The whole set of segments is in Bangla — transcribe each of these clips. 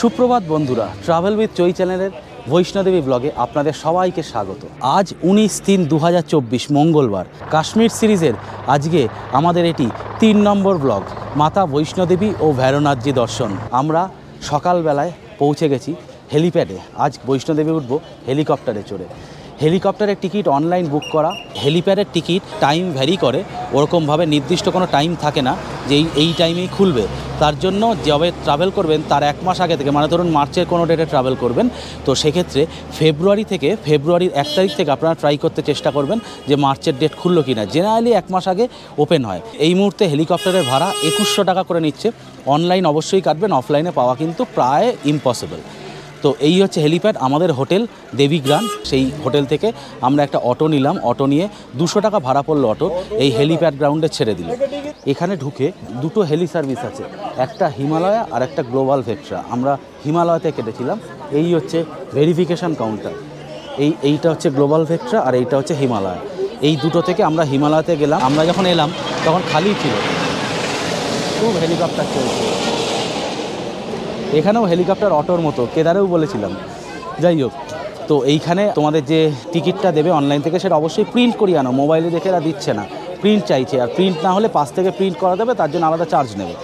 সুপ্রভাত বন্ধুরা, ট্রাভেল উইথ চৈ চ্যানেলের বৈষ্ণোদেবী ব্লগে আপনাদের সবাইকে স্বাগত। আজ 19/3/2024 মঙ্গলবার। কাশ্মীর সিরিজের আজকে আমাদের এটি 3 নম্বর ব্লগ, মাতা বৈষ্ণোদেবী ও ভৈরবনাথজি দর্শন। আমরা সকালবেলায় পৌঁছে গেছি হেলিপ্যাডে। আজ বৈষ্ণোদেবী উঠব হেলিকপ্টারে চড়ে। হেলিকপ্টারের টিকিট অনলাইন বুক করা। হেলিপ্যাডের টিকিট টাইম ভ্যারি করে, ওরকমভাবে নির্দিষ্ট কোনো টাইম থাকে না যে এই টাইমেই খুলবে। তার জন্য যবে ট্রাভেল করবেন তার 1 মাস আগে থেকে, মানে ধরুন মার্চের কোনো ডেটে ট্রাভেল করবেন, তো সেক্ষেত্রে ফেব্রুয়ারির 1 তারিখ থেকে আপনারা ট্রাই করতে চেষ্টা করবেন যে মার্চের ডেট খুললো কি না। জেনারেলি 1 মাস আগে ওপেন হয়। এই মুহূর্তে হেলিকপ্টারের ভাড়া 2100 টাকা করে নিচ্ছে। অনলাইন অবশ্যই কাটবেন, অফলাইনে পাওয়া কিন্তু প্রায় ইম্পসিবল। তো এই হচ্ছে হেলিপ্যাড। আমাদের হোটেল দেবীগ্রাম, সেই হোটেল থেকে আমরা একটা অটো নিলাম। অটো নিয়ে 200 টাকা ভাড়া পড়লো অটো, এই হেলিপ্যাড গ্রাউন্ডে ছেড়ে দিল। এখানে ঢুকে দুটো হেলি সার্ভিস আছে, একটা হিমালয়া আর একটা গ্লোবাল ভেক্টরা। আমরা হিমালয়াতে কেটেছিলাম। এই হচ্ছে ভেরিফিকেশান কাউন্টার। এইটা হচ্ছে গ্লোবাল ভেক্টরা আর এইটা হচ্ছে হিমালয়া। এই দুটো থেকে আমরা হিমালয়াতে গেলাম। আমরা যখন এলাম তখন খালি ছিল, খুব হেলিকপ্টার চলছে। এখানেও হেলিকপ্টার অটোর মতো, কেদারেও বলেছিলাম। যাই হোক, তো এইখানে তোমাদের যে টিকিটটা দেবে অনলাইন থেকে, সেটা অবশ্যই প্রিন্ট করিয়ে আনো। মোবাইলে দেখে এরা দিচ্ছে না, প্রিন্ট চাইছে। আর প্রিন্ট না হলে পাশ থেকে প্রিন্ট করা দেবে, তার জন্য আলাদা চার্জ নেবে।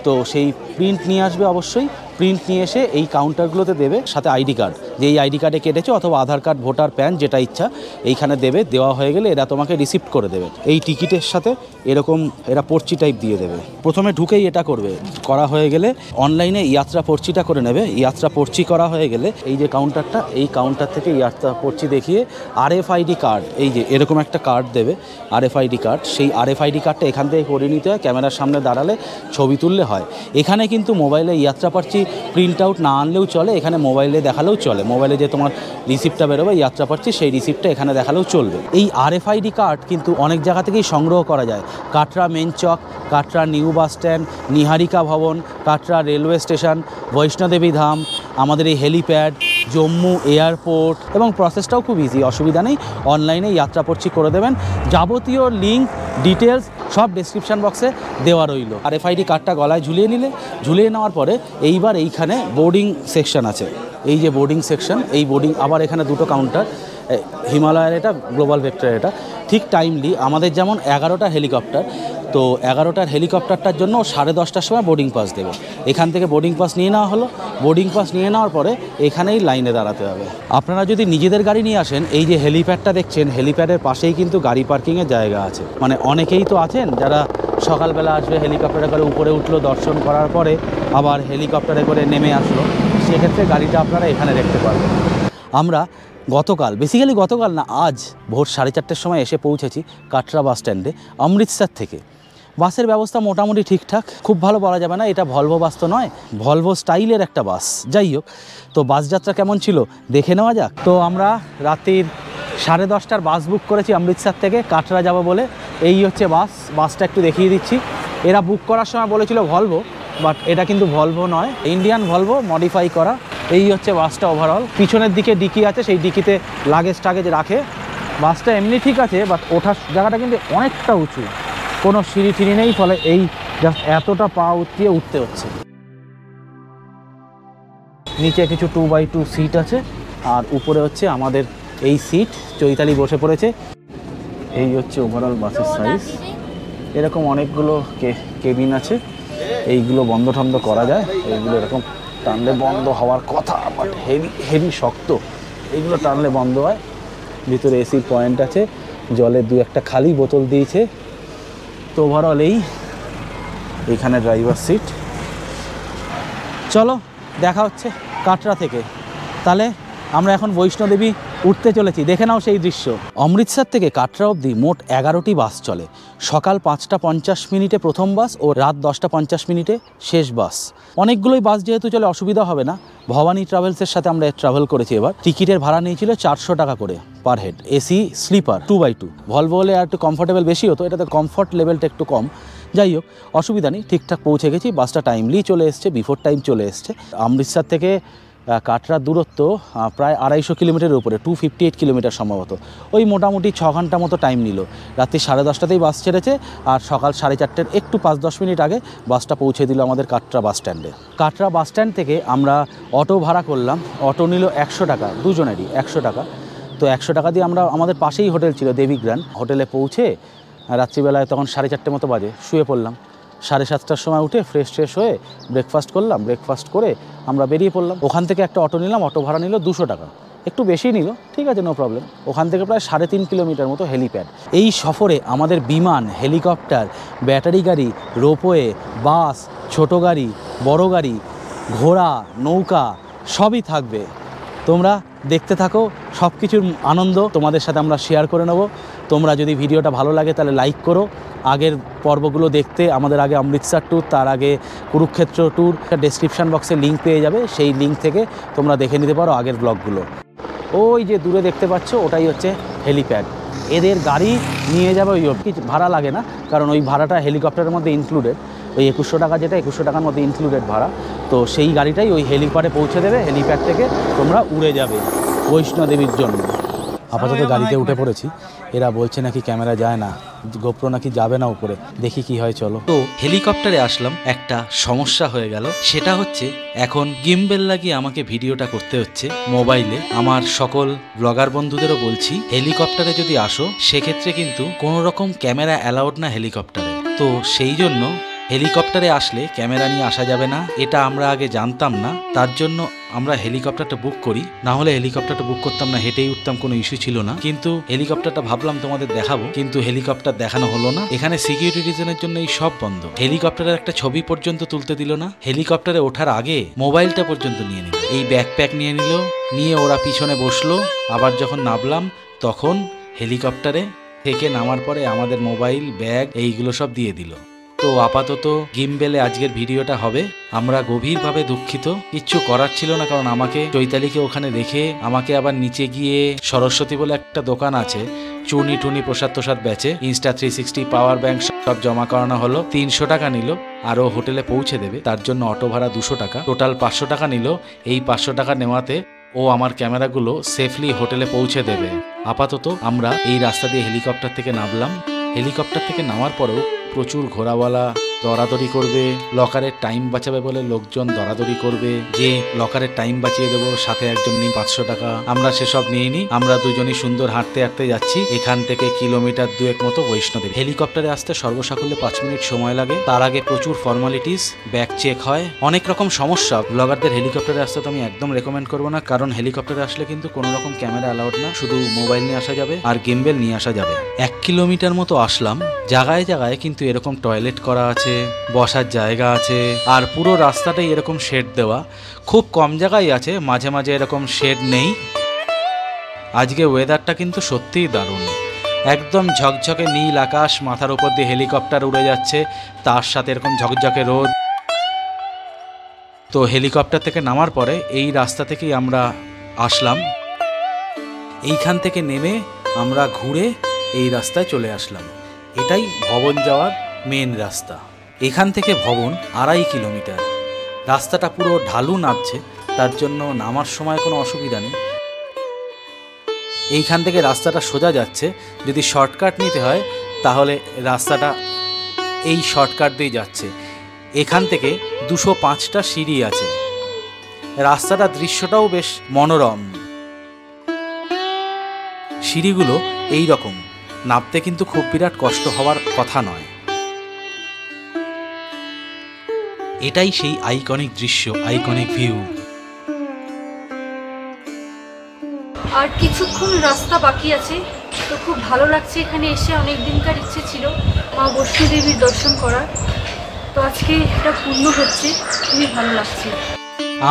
তো সেই প্রিন্ট নিয়ে আসবে অবশ্যই। প্রিন্ট নিয়ে এসে এই কাউন্টারগুলোতে দেবে, সাথে আইডি কার্ড, যে এই আইডি কার্ডে কেটেছো, অথবা আধার কার্ড, ভোটার, প্যান, যেটা ইচ্ছা এইখানে দেবে। দেওয়া হয়ে গেলে এরা তোমাকে রিসিপ্ট করে দেবে। এই টিকিটের সাথে এরকম এরা পর্চি টাইপ দিয়ে দেবে। প্রথমে ঢুকেই এটা করবে, করা হয়ে গেলে অনলাইনে ইয়াত্রা পর্চিটা করে নেবে। ইয়াত্রা পর্চি করা হয়ে গেলে এই যে কাউন্টারটা, এই কাউন্টার থেকে ইয়াত্রা পর্চি দেখিয়ে RFID কার্ড, এই যে এরকম একটা কার্ড দেবে, RFID কার্ড। সেই RFID কার্ডটা এখান থেকে করে নিতে হয়। ক্যামেরার সামনে দাঁড়ালে ছবি তুললে হয়। এখানে কিন্তু মোবাইলে ইয়াত্রা পর্চি প্রিন্ট আউট না আনলেও চলে, এখানে মোবাইলে দেখালেও চলে। মোবাইলে যে তোমার রিসিপ্টটা বেরোবে ইয়াত্রা পর্চি, সেই রিসিপ্টটা এখানে দেখালেও চলবে। এই RFID কার্ড কিন্তু অনেক জায়গা থেকেই সংগ্রহ করা যায়। কাটরা মেন চক, কাটরা নিউ বাস স্ট্যান্ড, নিহারিকা ভবন, কাটরা রেলওয়ে স্টেশন, বৈষ্ণোদেবী ধাম, আমাদের এই হেলিপ্যাড, জম্মু এয়ারপোর্ট। এবং প্রসেসটাও খুব ইজি, অসুবিধা নেই। অনলাইনে যাত্রা পর্চি করে দেবেন। যাবতীয় লিঙ্ক, ডিটেলস সব ডেসক্রিপশান বক্সে দেওয়া রইল। RFID কার্ডটা গলায় ঝুলিয়ে নিলে, ঝুলিয়ে নেওয়ার পরে এইবার এইখানে বোর্ডিং সেকশন আছে। এই যে বোর্ডিং সেকশন, এই বোর্ডিং আবার এখানে দুটো কাউন্টার, হিমালয়ের এটা, গ্লোবাল ভেক্টর এটা। ঠিক টাইমলি আমাদের যেমন 11টা হেলিকপ্টার, তো 11টার হেলিকপ্টারটার জন্য 10:30টার সময় বোর্ডিং পাস দেবে। এখান থেকে বোর্ডিং পাস নিয়ে নেওয়া হলো। বোর্ডিং পাস নিয়ে নেওয়ার পরে এখানেই লাইনে দাঁড়াতে হবে। আপনারা যদি নিজেদের গাড়ি নিয়ে আসেন, এই যে হেলিপ্যাডটা দেখছেন, হেলিপ্যাডের পাশেই কিন্তু গাড়ি পার্কিংয়ের জায়গা আছে। মানে অনেকেই তো আছেন যারা সকালবেলা আসবে, হেলিকপ্টারে করে উপরে উঠলো, দর্শন করার পরে আবার হেলিকপ্টারে করে নেমে আসলো, সেক্ষেত্রে গাড়িটা আপনারা এখানে রাখতে পারবেন। আমরা বেসিক্যালি গতকাল না, আজ ভোর 4:30টার সময় এসে পৌঁছেছি কাটরা বাস স্ট্যান্ডে অমৃতসর থেকে। বাসের ব্যবস্থা মোটামুটি ঠিকঠাক, খুব ভালো বলা যাবে না। এটা ভলভো বাস তো নয়, ভলভো স্টাইলের একটা বাস। যাই হোক, তো বাস যাত্রা কেমন ছিল দেখে নেওয়া যাক। তো আমরা রাত্রির 10:30টার বাস বুক করেছি অমৃতসর থেকে কাটরা যাব বলে। এই হচ্ছে বাসটা একটু দেখিয়ে দিচ্ছি। এরা বুক করার সময় বলেছিল ভলভো, বাট এটা কিন্তু ভলভো নয়, ইন্ডিয়ান ভলভো মডিফাই করা। এই হচ্ছে বাসটা ওভারঅল। পিছনের দিকে ডিকি আছে, সেই ডিকিতে লাগেজ টাগেজ রাখে। বাসটা এমনি ঠিক আছে, বাট ওঠার জায়গাটা কিন্তু অনেকটা উঁচু, কোনো সিঁড়ি টিড়ি নেই, ফলে এই জাস্ট এতটা পা উঠিয়ে উঠতে হচ্ছে। নিচে কিছু 2x2 সিট আছে, আর উপরে হচ্ছে আমাদের এই সিট। চৈতালি বসে পড়েছে। এই হচ্ছে ওভারঅল বাসের সাইজ। এরকম অনেকগুলো কেবিন আছে, এইগুলো বন্ধ ঠন্ধ করা যায়। এইগুলো এরকম টানলে বন্ধ হওয়ার কথা, বাট হেভি শক্ত, এইগুলো টানলে বন্ধ হয়। ভিতরে এসির পয়েন্ট আছে, জলের 2-1টা খালি বোতল দিয়েছে। তো ওভারঅল এইখানে ড্রাইভার সিট। চলো দেখা হচ্ছে কাটরা থেকে। তাহলে আমরা এখন বৈষ্ণোদেবী উঠতে চলেছি, দেখে নাও সেই দৃশ্য। অমৃতসর থেকে কাটরা অবধি মোট 11টি বাস চলে। সকাল 5:50 প্রথম বাস ও রাত 10:50 শেষ বাস। অনেকগুলোই বাস যেহেতু চলে, অসুবিধা হবে না। ভবানী ট্রাভেলসের সাথে আমরা ট্রাভেল করেছি এবার। টিকিটের ভাড়া নিয়েছিল 400 টাকা করে per head, AC sleeper 2x2। Volvo হলে আর একটু কমফোর্টেবল বেশি হতো, এটাতে কমফর্ট লেভেলটা একটু কম। যাই হোক, অসুবিধা নেই, ঠিকঠাক পৌঁছে গেছি। বাসটা টাইমলি চলে এসছে, বিফোর টাইম চলে এসছে। অমৃতসর থেকে কাটরার দূরত্ব প্রায় 250 কিলোমিটারের উপরে, 258 কিলোমিটার সম্ভবত। ওই মোটামুটি 6 ঘন্টা মতো টাইম নিল। রাত্রি 10:30টাতেই বাস ছেড়েছে, আর সকাল 4:30টার একটু 5-10 মিনিট আগে বাসটা পৌঁছে দিল আমাদের কাটরা বাস স্ট্যান্ডে। কাটরা বাস স্ট্যান্ড থেকে আমরা অটো ভাড়া করলাম। অটো নিল 100 টাকা, দুজনেরই 100 টাকা। তো 100 টাকা দিয়ে আমরা, আমাদের পাশেই হোটেল ছিল দেবীগ্রান, হোটেলে পৌঁছে রাত্রিবেলায় তখন 4:30 মতো বাজে, শুয়ে পড়লাম। 7:30টার সময় উঠে ফ্রেশ হয়ে ব্রেকফাস্ট করলাম। ব্রেকফাস্ট করে আমরা বেরিয়ে পড়লাম। ওখান থেকে একটা অটো নিলাম, অটো ভাড়া নিল 200 টাকা, একটু বেশি নিল, ঠিক আছে, নো প্রবলেম। ওখান থেকে প্রায় 3.5 কিলোমিটার মতো হেলিপ্যাড। এই সফরে আমাদের বিমান, হেলিকপ্টার, ব্যাটারি গাড়ি, রোপওয়ে, বাস, ছোট গাড়ি, বড় গাড়ি, ঘোড়া, নৌকা সবই থাকবে। তোমরা দেখতে থাকো, সব কিছুর আনন্দ তোমাদের সাথে আমরা শেয়ার করে নেব। তোমরা যদি ভিডিওটা ভালো লাগে তাহলে লাইক করো। আগের পর্বগুলো দেখতে আমাদের আগে অমৃতসর ট্যুর, তার আগে কুরুক্ষেত্র ট্যুর, ডেসক্রিপশান বক্সে লিঙ্ক পেয়ে যাবে, সেই লিঙ্ক থেকে তোমরা দেখে নিতে পারো আগের ব্লগগুলো। ওই যে দূরে দেখতে পাচ্ছ ওটাই হচ্ছে হেলিপ্যাড। এদের গাড়ি নিয়ে যাবে, ওই কিছু ভাড়া লাগে না, কারণ ওই ভাড়াটা হেলিকপ্টারের মধ্যে ইনক্লুডেড। ওই 2100 টাকা, যেটা 2100 টাকার মধ্যে ইনক্লুডেড ভাড়া, তো সেই গাড়িটাই ওই হেলিপ্যাডে পৌঁছে দেবে। হেলিপ্যাড থেকে তোমরা উড়ে যাবে বৈষ্ণোদেবীর জন্য। আপাতত গাড়িতে উঠে পড়েছি। এরা বলছে নাকি ক্যামেরা যায় না, গোপ্রো নাকি যাবে না উপরে, দেখি কি হয়, চলো। তো হেলিকপ্টারে আসলাম, একটা সমস্যা হয়ে গেল। সেটা হচ্ছে এখন গিম্বেল লাগিয়ে আমাকে ভিডিওটা করতে হচ্ছে মোবাইলে। আমার সকল ব্লগার বন্ধুদেরও বলছি, হেলিকপ্টারে যদি আসো সেক্ষেত্রে কিন্তু কোনো রকম ক্যামেরা অ্যালাউড না হেলিকপ্টারে। তো সেই জন্য হেলিকপ্টারে আসলে ক্যামেরা নিয়ে আসা যাবে না, এটা আমরা আগে জানতাম না। তার জন্য আমরা হেলিকপ্টারটা বুক করি, না হলে হেলিকপ্টারটা বুক করতাম না, হেঁটেই উঠতাম, কোনো ইস্যু ছিল না। কিন্তু হেলিকপ্টারটা ভাবলাম তোমাদের দেখাবো, কিন্তু হেলিকপ্টার দেখানো হলো না। এখানে সিকিউরিটি রিজনের জন্য এই সব বন্ধ। হেলিকপ্টারের একটা ছবি পর্যন্ত তুলতে দিল না। হেলিকপ্টারে ওঠার আগে মোবাইলটা পর্যন্ত নিয়ে নিল, এই ব্যাকপ্যাক নিয়ে নিল, নিয়ে ওরা পিছনে বসলো। আবার যখন নামলাম তখন হেলিকপ্টারে থেকে নামার পরে আমাদের মোবাইল, ব্যাগ এইগুলো সব দিয়ে দিল। তো আপাতত গিম্বেলে আজকের ভিডিওটা হবে। আমরা গভীরভাবে দুঃখিত, কিচ্ছু করার ছিল না, কারণ আমাকে চৈতালিকে ওখানে রেখে আমাকে আবার নিচে গিয়ে সরস্বতী বলে একটা দোকান আছে, চুনি টুনি প্রসাদ তোসাদ বেচে, ইনস্টা 360 পাওয়ার ব্যাংক সব জমা করানো হলো। 300 টাকা নিল, আরও হোটেলে পৌঁছে দেবে, তার জন্য অটো ভাড়া 200 টাকা, টোটাল 500 টাকা নিল। এই 500 টাকা নেওয়াতে ও আমার ক্যামেরাগুলো সেফলি হোটেলে পৌঁছে দেবে। আপাতত আমরা এই রাস্তা দিয়ে হেলিকপ্টার থেকে নামলাম। হেলিকপ্টার থেকে নামার পরেও প্রচুর ঘোড়াওয়ালা দরাদরি করবে, লকারের টাইম বাঁচাবে বলে লোকজন দরাদরি করবে যে লকারের টাইম বাঁচিয়ে দেবো, সাথে একজন নিন 500 টাকা। আমরা সেসব নিয়ে নিই, আমরা দুজনই সুন্দর হাঁটতে হাঁটতে যাচ্ছি এখান থেকে কিলোমিটার 2 মতো বৈষ্ণোদেবী। হেলিকপ্টারে আসতে সর্বসাকুল্যে 5 মিনিট সময় লাগে। তার আগে প্রচুর ফর্মালিটিস, ব্যাগ চেক হয়, অনেক রকম সমস্যা। ব্লগারদের হেলিকপ্টারে আসতে তো আমি একদম রেকমেন্ড করবো না, কারণ হেলিকপ্টারে আসলে কিন্তু কোনো রকম ক্যামেরা অ্যালাউড না, শুধু মোবাইল নিয়ে আসা যাবে আর গিম্বেল নিয়ে আসা যাবে। 1 কিলোমিটার মতো আসলাম, জায়গায় জায়গায় কিন্তু এরকম টয়লেট করা আছে, বসার জায়গা আছে, আর পুরো রাস্তাটাই এরকম শেড দেওয়া। খুব কম জায়গায় আছে, মাঝে মাঝে এরকম শেড নেই। আজকে ওয়েদারটা কিন্তু সত্যিই দারুণ, একদম ঝকঝকে নীল আকাশ, মাথার উপর দিয়ে হেলিকপ্টার উড়ে যাচ্ছে, তার সাথে এরকম ঝকঝকে রোদ। তো হেলিকপ্টার থেকে নামার পরে এই রাস্তা থেকেই আমরা আসলাম। এইখান থেকে নেমে আমরা ঘুরে এই রাস্তায় চলে আসলাম। এটাই ভবন যাওয়ার মেন রাস্তা। এখান থেকে ভবন 2.5 কিলোমিটার। রাস্তাটা পুরো ঢালু নামছে, তার জন্য নামার সময় কোনো অসুবিধা নেই। এইখান থেকে রাস্তাটা সোজা যাচ্ছে, যদি শর্টকাট নিতে হয় তাহলে রাস্তাটা এই শর্টকাট দিয়ে যাচ্ছে। এখান থেকে 205টা সিঁড়ি আছে। রাস্তাটা দৃশ্যটাও বেশ মনোরম। সিঁড়িগুলো এই রকম, নামতে কিন্তু খুব বিরাট কষ্ট হওয়ার কথা নয়। এটাই সেই আইকনিক দৃশ্য, আইকনিক ভিউ। আর কিছুক্ষণ রাস্তা বাকি আছে, তো খুব ভালো লাগছে এখানে এসে। অনেক দিনকার ইচ্ছে ছিল মা বৈষ্ণোদেবীর দর্শন করার, তো আজকে এটা পূর্ণ হচ্ছে, খুবই ভালো লাগছে।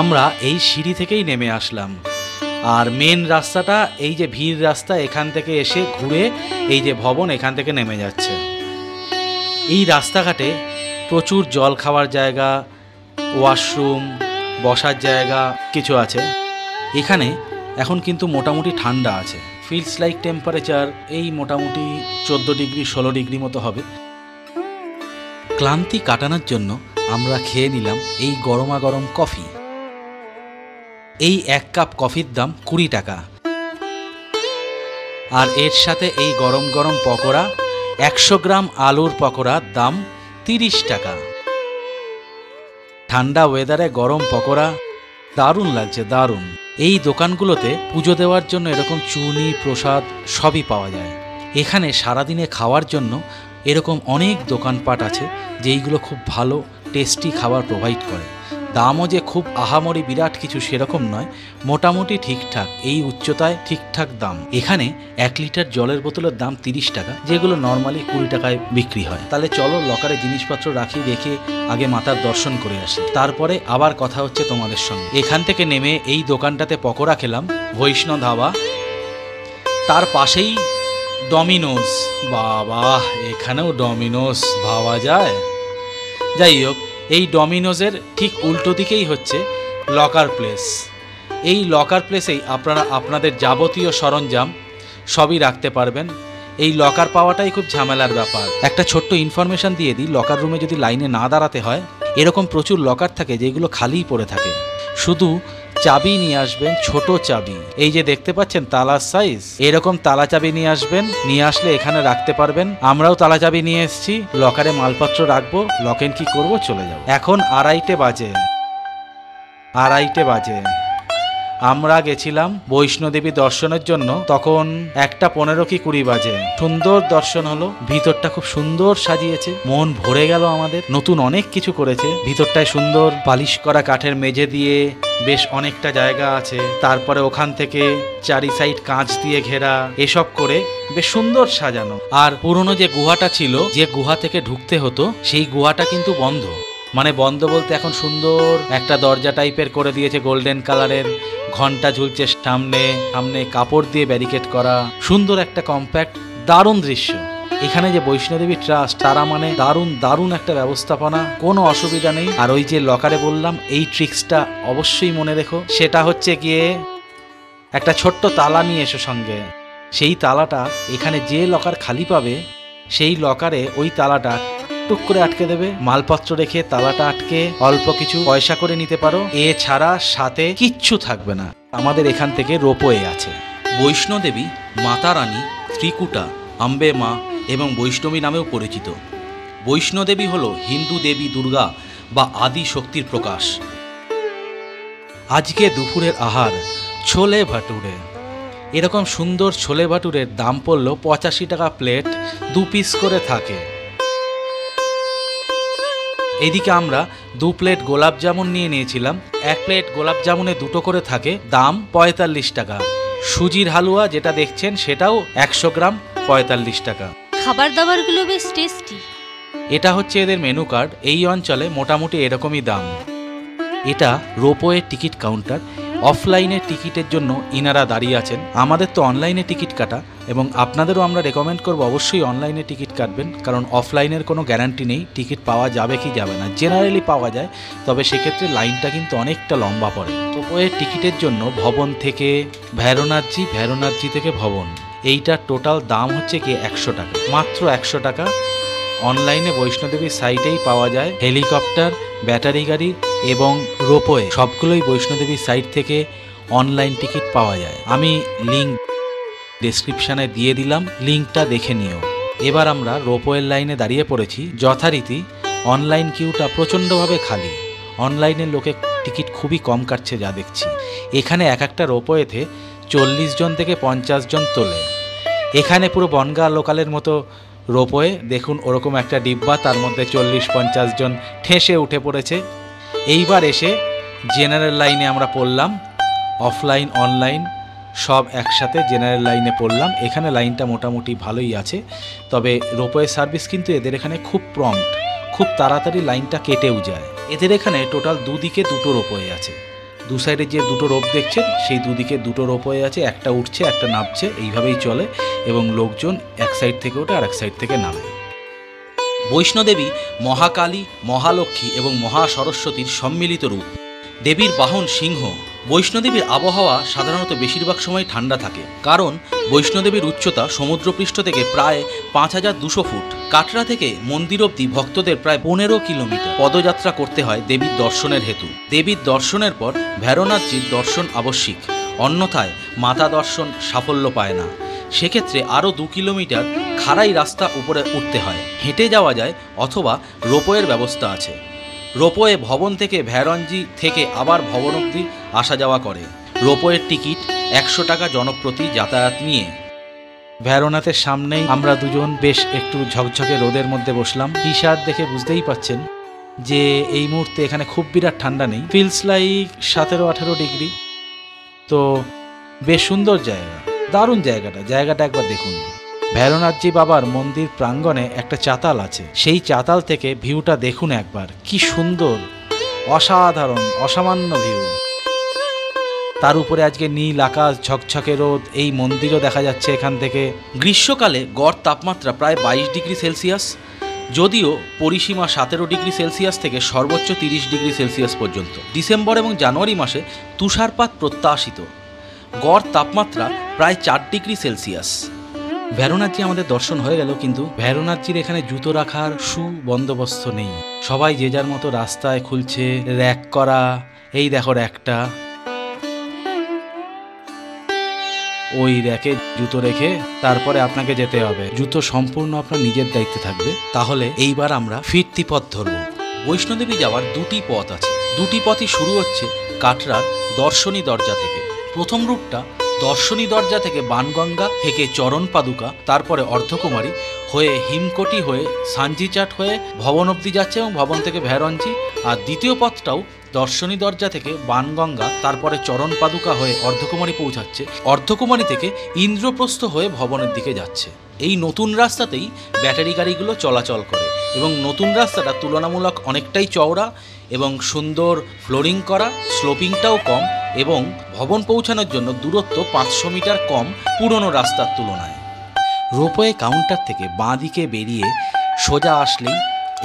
আমরা এই সিঁড়ি থেকেই নেমে আসলাম, আর মেন রাস্তাটা এই যে ভিড় রাস্তা, এখান থেকে এসে ঘুরে এই যে ভবন, এখান থেকে নেমে যাচ্ছে। এই রাস্তাঘাটে প্রচুর জল খাওয়ার জায়গা, ওয়াশরুম, বসার জায়গা কিছু আছে। এখানে এখন কিন্তু মোটামুটি ঠান্ডা আছে, ফিলস লাইক টেম্পারেচার এই মোটামুটি 14 ডিগ্রি 16 ডিগ্রি মতো হবে। ক্লান্তি কাটানোর জন্য আমরা খেয়ে নিলাম এই গরমা গরম কফি। এই 1 কাপ কফির দাম 20 টাকা, আর এর সাথে এই গরম গরম পকোড়া, 100 গ্রাম আলুর পকোড়ার দাম 30 টাকা। ঠান্ডা ওয়েদারে গরম পকোড়া দারুণ লাগছে, দারুণ। এই দোকানগুলোতে পুজো দেওয়ার জন্য এরকম চুনি প্রসাদ সবই পাওয়া যায়। এখানে সারাদিনে খাওয়ার জন্য এরকম অনেক দোকানপাট আছে যেইগুলো খুব ভালো টেস্টি খাবার প্রোভাইড করে। দামও যে খুব আহামরি বিরাট কিছু সেরকম নয়, মোটামুটি ঠিকঠাক, এই উচ্চতায় ঠিকঠাক দাম। এখানে 1 লিটার জলের বোতলের দাম 30 টাকা, যেগুলো নর্মালি 20 টাকায় বিক্রি হয়। তাহলে চলো লকারে জিনিসপত্র রাখি, রেখে আগে মাতার দর্শন করে আসি, তারপরে আবার কথা হচ্ছে তোমাদের সঙ্গে। এখান থেকে নেমে এই দোকানটাতে পকোড়া খেলাম, বৈষ্ণব ধাবা, তার পাশেই ডমিনোস। বাবা, এখানেও ডমিনোস ভাবা যায়। যাই হোক, এই ডমিনোজের ঠিক উল্টো দিকেই হচ্ছে লকার প্লেস। এই লকার প্লেসেই আপনারা আপনাদের যাবতীয় সরঞ্জাম সবই রাখতে পারবেন। এই লকার পাওয়াটাই খুব ঝামেলার ব্যাপার। একটা ছোট্ট ইনফরমেশন দিয়ে দিই, লকার রুমে যদি লাইনে না দাঁড়াতে হয়, এরকম প্রচুর লকার থাকে যেগুলো খালিই পড়ে থাকে। শুধু চাবি নিয়ে আসবেন, ছোট চাবি, এই যে দেখতে পাচ্ছেন তালার সাইজ, এরকম তালা চাবি নিয়ে আসবেন। নিয়ে আসলে এখানে রাখতে পারবেন। আমরাও তালা চাবি নিয়ে এসেছি, লকারে মালপত্র রাখবো, লক এন্ড কি করবো, চলে যাব। এখন 2:30 বাজে। আমরা গেছিলাম বৈষ্ণোদেবী দর্শনের জন্য, তখন 1:15 কি 20 বাজে। সুন্দর দর্শন হলো, ভিতরটা খুব সুন্দর সাজিয়েছে, মন ভরে গেল আমাদের। নতুন অনেক কিছু করেছে ভিতরটায়, সুন্দর পালিশ করা কাঠের মেঝে দিয়ে বেশ অনেকটা জায়গা আছে। তারপরে ওখান থেকে 4 সাইড কাঁচ দিয়ে ঘেরা, এসব করে বেশ সুন্দর সাজানো। আর পুরনো যে গুহাটা ছিল, যে গুহা থেকে ঢুকতে হতো, সেই গুহাটা কিন্তু বন্ধ। মানে বন্ধ বলতে এখন সুন্দর একটা দরজা টাইপের করে দিয়েছে, গোল্ডেন কালারের, ঘন্টা ঝুলছে সামনে, সামনে কাপড় দিয়ে ব্যারিকেড করা, সুন্দর একটা কম্প্যাক্ট, দারুণ দৃশ্য। এখানে যে বৈষ্ণোদেবী ট্রাস্ট, তারা মানে দারুণ দারুণ একটা ব্যবস্থাপনা, কোনো অসুবিধা নেই। আর ওই যে লকারে বললাম, এই ট্রিক্সটা অবশ্যই মনে রেখো, সেটা হচ্ছে গিয়ে একটা ছোট্ট তালা নিয়ে এসো সঙ্গে। সেই তালাটা এখানে যে লকার খালি পাবে, সেই লকারে ওই তালাটা টুক করে আটকে দেবে, মালপত্র রেখে তালাটা আটকে অল্প কিছু পয়সা করে নিতে পারো। এছাড়া সাথে কিচ্ছু থাকবে না। আমাদের এখান থেকে রোপওয়ে আছে। বৈষ্ণোদেবী মাতা রানী, ত্রিকুটা, আম্বে মা এবং বৈষ্ণবী নামেও পরিচিত। বৈষ্ণোদেবী হল হিন্দু দেবী দুর্গা বা আদি শক্তির প্রকাশ। আজকে দুপুরের আহার ছোলে ভাটুরে। এরকম সুন্দর ছোলে ভাটুরের দাম পড়ল 85 টাকা প্লেট, 2 পিস করে থাকে। এদিকে আমরা 2 প্লেট গোলাপ জামুন নিয়ে নিয়েছিলাম। 1 প্লেট গোলাপ জামুনে 2টো করে থাকে, দাম 45 টাকা। সুজির হালুয়া যেটা দেখছেন সেটাও 100 গ্রাম 45 টাকা। খাবার দাবারগুলো বেশ টেস্টি। এটা হচ্ছে এদের মেনু কার্ড। এই অঞ্চলে মোটামুটি এরকমই দাম। এটা রোপওয়ে টিকিট কাউন্টার। অফলাইনে টিকিটের জন্য ইনারা দাঁড়িয়ে আছেন। আমাদের তো অনলাইনে টিকিট কাটা, এবং আপনাদেরও আমরা রেকমেন্ড করব অবশ্যই অনলাইনে টিকিট কাটবেন, কারণ অফলাইনের কোনো গ্যারান্টি নেই টিকিট পাওয়া যাবে কি যাবে না। জেনারেলি পাওয়া যায়, তবে সেক্ষেত্রে লাইনটা কিন্তু অনেকটা লম্বা পড়ে। রোপওয়ে টিকিটের জন্য ভবন থেকে ভৈরোনাথজি, ভৈরোনাথজি থেকে ভবন, এইটার টোটাল দাম হচ্ছে কি 100 টাকা, মাত্র 100 টাকা। অনলাইনে বৈষ্ণোদেবীর সাইটেই পাওয়া যায়। হেলিকপ্টার, ব্যাটারি গাড়ি এবং রোপওয়ে সবগুলোই বৈষ্ণোদেবীর সাইট থেকে অনলাইন টিকিট পাওয়া যায়। আমি লিঙ্ক ডেসক্রিপশানে দিয়ে দিলাম, লিঙ্কটা দেখে নিও। এবার আমরা রোপওয়ের লাইনে দাঁড়িয়ে পড়েছি। যথারীতি অনলাইন কিউটা প্রচণ্ডভাবে খালি। অনলাইনের লোকে টিকিট খুবই কম কাটছে যা দেখছি। এখানে এক একটা রোপওয়েতে 40 জন থেকে 50 জন তোলে। এখানে পুরো বনগাঁ লোকালের মতো রোপওয়ে, দেখুন ওরকম একটা ডিব্বা, তার মধ্যে 40-50 জন ঠেসে উঠে পড়েছে। এইবার এসে জেনারেল লাইনে আমরা পড়লাম। অফলাইন অনলাইন সব একসাথে জেনারেল লাইনে পড়লাম। এখানে লাইনটা মোটামুটি ভালোই আছে, তবে রোপওয়ে সার্ভিস কিন্তু এদের এখানে খুব প্রম্পট, খুব তাড়াতাড়ি লাইনটা কেটেও যায়। এদের এখানে টোটাল দুদিকে 2টো রোপওয়ে আছে। 2 সাইডে যে 2টো রোপ দেখছেন, সেই দুদিকে 2টো রোপওয়ে আছে, একটা উঠছে একটা নামছে, এইভাবেই চলে, এবং লোকজন এক সাইড থেকে ওঠে আর এক সাইড থেকে নামে। বৈষ্ণোদেবী মহাকালী, মহালক্ষ্মী এবং মহাসরস্বতীর সম্মিলিত রূপ। দেবীর বাহন সিংহ, বৈষ্ণোদেবীর আবহাওয়া সাধারণত বেশিরভাগ সময় ঠান্ডা থাকে, কারণ বৈষ্ণোদেবীর উচ্চতা সমুদ্রপৃষ্ঠ থেকে প্রায় 5200 ফুট। কাটরা থেকে মন্দির অবধি ভক্তদের প্রায় 15 কিলোমিটার পদযাত্রা করতে হয় দেবীর দর্শনের হেতু। দেবীর দর্শনের পর ভৈরবনাথজির দর্শন আবশ্যিক, অন্যথায় মাতা দর্শন সাফল্য পায় না। সেক্ষেত্রে আরও 2 কিলোমিটার খাড়াই রাস্তা উপরে উঠতে হয়, হেঁটে যাওয়া যায় অথবা রোপওয়ের ব্যবস্থা আছে। রোপওয়ে ভবন থেকে ভৈরবজি থেকে আবার ভবন অবধি আসা যাওয়া করে। রোপওয়ের টিকিট 100 টাকা জনপ্রতি যাতায়াত নিয়ে। ভৈরবনাথের সামনেই আমরা দুজন বেশ একটু ঝকঝকে রোদের মধ্যে বসলাম। টি শার্ট দেখে বুঝতেই পাচ্ছেন যে এই মুহূর্তে এখানে খুব বিরাট ঠান্ডা নেই, ফিলস লাইক 17-18 ডিগ্রি। তো বেশ সুন্দর জায়গা, দারুণ জায়গাটা একবার দেখুন। ভৈরবনাথজি বাবার মন্দির প্রাঙ্গণে একটা চাতাল আছে, সেই চাতাল থেকে ভিউটা দেখুন একবার, কি সুন্দর, অসাধারণ, অসামান্য ভিউ। তার উপরে আজকে নীল আকাশ, ঝকঝকে রোদ, এই মন্দিরও দেখা যাচ্ছে এখান থেকে। গ্রীষ্মকালে গড় তাপমাত্রা প্রায় 22 ডিগ্রি সেলসিয়াস, যদিও পরিসীমা 17 ডিগ্রি সেলসিয়াস থেকে সর্বোচ্চ 30 ডিগ্রি সেলসিয়াস পর্যন্ত। ডিসেম্বর এবং জানুয়ারি মাসে তুষারপাত প্রত্যাশিত। গড় তাপমাত্রা প্রায় 4 ডিগ্রি সেলসিয়াস। ভৈরবনাথজি আমাদের দর্শন হয়ে গেল, কিন্তু ভৈরবনাথজির এখানে জুতো রাখার সুবন্দোবস্ত নেই। সবাই যে যার মতো রাস্তায় খুলছে, র্যাক করা, এই দেখো র্যাকটা, ওই র্যাকে জুতো রেখে তারপরে আপনাকে যেতে হবে। জুতো সম্পূর্ণ আপনার নিজের দায়িত্বে থাকবে। তাহলে এইবার আমরা ফিরতি পথ ধরব। বৈষ্ণোদেবী যাওয়ার 2টি পথ আছে। 2টি পথই শুরু হচ্ছে কাটরার দর্শনী দরজা থেকে। প্রথম রুটটা দর্শনী দরজা থেকে বানগঙ্গা থেকে চরণ পাদুকা, তারপরে অর্ধকুমারী হয়ে হিমকোটি হয়ে সাঞ্জিচাট হয়ে ভবন অবধি যাচ্ছে এবং ভবন থেকে ভৈরবজি। আর দ্বিতীয় পথটাও দর্শনী দরজা থেকে বানগঙ্গা, তারপরে চরণ পাদুকা হয়ে অর্ধকুমারী পৌঁছাচ্ছে। অর্ধকুমারী থেকে ইন্দ্রপ্রস্থ হয়ে ভবনের দিকে যাচ্ছে। এই নতুন রাস্তাতেই ব্যাটারি গাড়িগুলো চলাচল করে এবং নতুন রাস্তাটা তুলনামূলক অনেকটাই চওড়া এবং সুন্দর ফ্লোরিং করা, স্লোপিংটাও কম এবং ভবন পৌঁছানোর জন্য দূরত্ব 500 মিটার কম পুরনো রাস্তার তুলনায়। রোপওয়ে কাউন্টার থেকে বাঁ দিকে বেরিয়ে সোজা আসলেই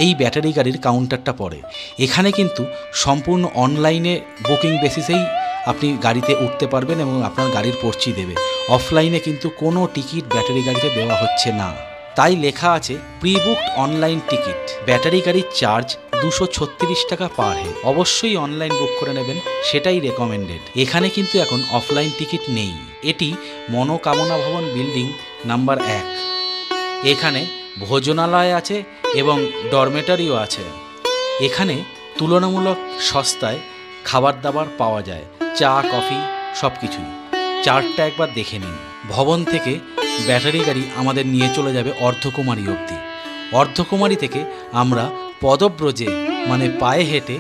এই ব্যাটারি গাড়ির কাউন্টারটা পড়ে। এখানে কিন্তু সম্পূর্ণ অনলাইনে বুকিং বেসিসেই আপনি গাড়িতে উঠতে পারবেন এবং আপনার গাড়ির পর্চি দেবে। অফলাইনে কিন্তু কোনো টিকিট ব্যাটারি গাড়িতে দেওয়া হচ্ছে না। তাই লেখা আছে pre booked online ticket. Battery গাড়ির চার্জ 236 টাকা পার হেড। অবশ্যই অনলাইন বুক করে নেবেন, সেটাই রেকমেন্ডেড। এখানে কিন্তু এখন অফলাইন টিকিট নেই। এটি মনোকামনা ভবন বিল্ডিং নাম্বার 1। এখানে ভোজনালয় আছে এবং ডরমেটরিও আছে। এখানে তুলনামূলক সস্তায় খাবার দাবার পাওয়া যায়, চা, কফি সব কিছুই। চার্টটা একবার দেখে নিন। ভবন থেকে ব্যাটারি গাড়ি আমাদের নিয়ে চলে যাবে অর্ধকুমারী অবধি। অর্ধকুমারী থেকে আমরা পদব্রজে মানে পায়ে হেঁটে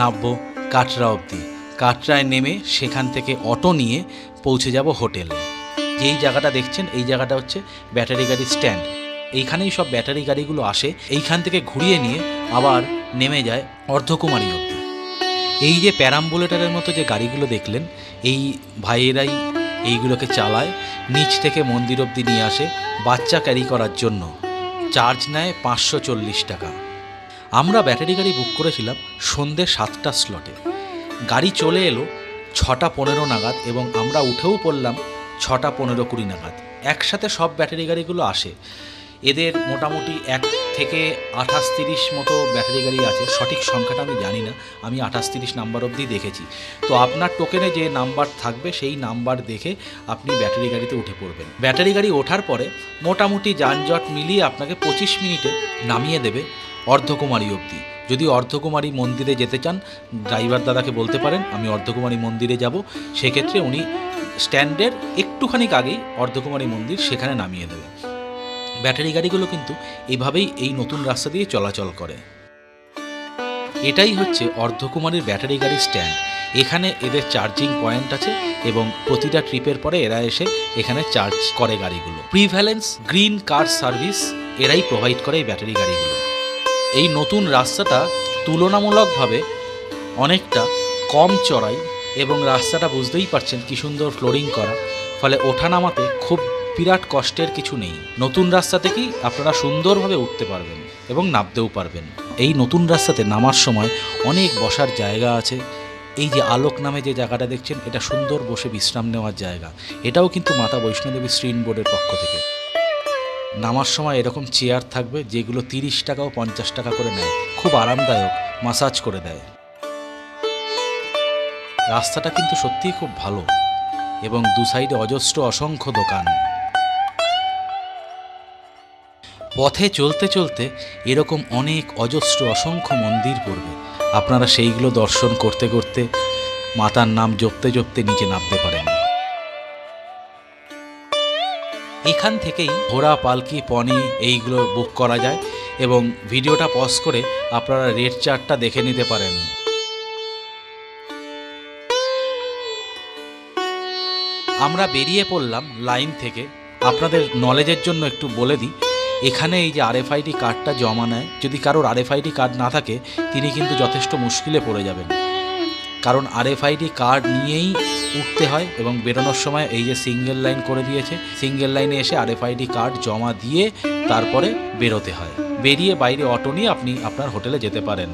নামবো কাটরা অবধি। কাটরায় নেমে সেখান থেকে অটো নিয়ে পৌঁছে যাব হোটেলে। যেই জায়গাটা দেখছেন এই জায়গাটা হচ্ছে ব্যাটারি গাড়ি স্ট্যান্ড। এইখানেই সব ব্যাটারি গাড়িগুলো আসে, এইখান থেকে ঘুরিয়ে নিয়ে আবার নেমে যায় অর্ধকুমারী অবধি। এই যে প্যারাম্বুলেটারের মতো যে গাড়িগুলো দেখলেন, এই ভাইয়েরাই এইগুলোকে চালায়, নিচ থেকে মন্দির অবধি নিয়ে আসে বাচ্চা ক্যারি করার জন্য। চার্জ নেয় 540 টাকা। আমরা ব্যাটারি গাড়ি বুক করেছিলাম সন্ধ্যে 7টার স্লটে। গাড়ি চলে এলো 6:15 নাগাদ এবং আমরা উঠেও পড়লাম 6:15-20 নাগাদ। একসাথে সব ব্যাটারি গাড়িগুলো আসে। এদের মোটামুটি 1 থেকে 28-30 মতো ব্যাটারি গাড়ি আছে। সঠিক সংখ্যাটা আমি জানি না, আমি 28-30 নাম্বার অবধি দেখেছি। তো আপনার টোকেনে যে নাম্বার থাকবে সেই নাম্বার দেখে আপনি ব্যাটারি গাড়িতে উঠে পড়বেন। ব্যাটারি গাড়ি ওঠার পরে মোটামুটি যানজট মিলিয়ে আপনাকে 25 মিনিটে নামিয়ে দেবে অর্ধকুমারী অবধি। যদি অর্ধকুমারী মন্দিরে যেতে চান, ড্রাইভার দাদাকে বলতে পারেন আমি অর্ধকুমারী মন্দিরে যাব, সেক্ষেত্রে উনি স্ট্যান্ডের একটুখানি আগেই অর্ধকুমারী মন্দির, সেখানে নামিয়ে দেবে। ব্যাটারি গাড়িগুলো কিন্তু এভাবেই এই নতুন রাস্তা দিয়ে চলাচল করে। এটাই হচ্ছে অর্ধকুমারীর ব্যাটারি গাড়ি স্ট্যান্ড। এখানে এদের চার্জিং পয়েন্ট আছে এবং প্রতিটা ট্রিপের পরে এরা এসে এখানে চার্জ করে গাড়িগুলো। প্রিভ্যালেন্স গ্রিন কার সার্ভিস এরাই প্রোভাইড করে এই ব্যাটারি গাড়িগুলো। এই নতুন রাস্তাটা তুলনামূলকভাবে অনেকটা কম চড়াই এবং রাস্তাটা বুঝতেই পারছেন কি সুন্দর ফ্লোরিং করা, ফলে ওঠানামাতে খুব বিরাট কষ্টের কিছু নেই। নতুন রাস্তা থেকেই আপনারা সুন্দরভাবে উঠতে পারবেন এবং নামতেও পারবেন। এই নতুন রাস্তাতে নামার সময় অনেক বসার জায়গা আছে, এই যে আলোক নামে যে জায়গাটা দেখছেন, এটা সুন্দর বসে বিশ্রাম নেওয়ার জায়গা। এটাও কিন্তু মাতা বৈষ্ণোদেবী শ্রীন বোর্ডের পক্ষ থেকে। নামার সময় এরকম চেয়ার থাকবে যেগুলো 30 টাকা ও 50 টাকা করে নেয়, খুব আরামদায়ক, মাসাজ করে দেয়। রাস্তাটা কিন্তু সত্যিই খুব ভালো এবং দু সাইডে অজস্র অসংখ্য দোকান। পথে চলতে চলতে এরকম অনেক অজস্র অসংখ্য মন্দির পড়বে, আপনারা সেইগুলো দর্শন করতে করতে মাতার নাম জপতে জপতে নিচে নামতে পারেন। এখান থেকেই ঘোড়া, পালকি, পনি এইগুলো বুক করা যায় এবং ভিডিওটা পজ করে আপনারা রেট চার্টটা দেখে নিতে পারেন। আমরা বেরিয়ে পড়লাম লাইন থেকে। আপনাদের নলেজের জন্য একটু বলে দিই, এখানে এই যে RFID কার্ডটা জমা নেয়, যদি কারোর RFID কার্ড না থাকে তিনি কিন্তু যথেষ্ট মুশকিলে পড়ে যাবেন, কারণ RFID কার্ড নিয়েই উঠতে হয় এবং বেরোনোর সময় এই যে সিঙ্গেল লাইন করে দিয়েছে, সিঙ্গেল লাইনে এসে RFID কার্ড জমা দিয়ে তারপরে বেরোতে হয়। বেরিয়ে বাইরে অটো নিয়ে আপনি আপনার হোটেলে যেতে পারেন।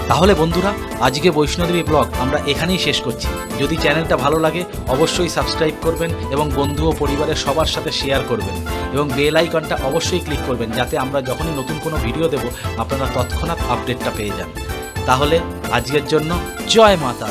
তাহলে বন্ধুরা, আজকে বৈষ্ণোদেবী ব্লগ আমরা এখানেই শেষ করছি। যদি চ্যানেলটা ভালো লাগে অবশ্যই সাবস্ক্রাইব করবেন এবং বন্ধু ও পরিবারের সবার সাথে শেয়ার করবেন এবং বেল আইকনটা অবশ্যই ক্লিক করবেন, যাতে আমরা যখনই নতুন কোনো ভিডিও দেব আপনারা তৎক্ষণাৎ আপডেটটা পেয়ে যান। তাহলে আজকের জন্য জয় মাতা।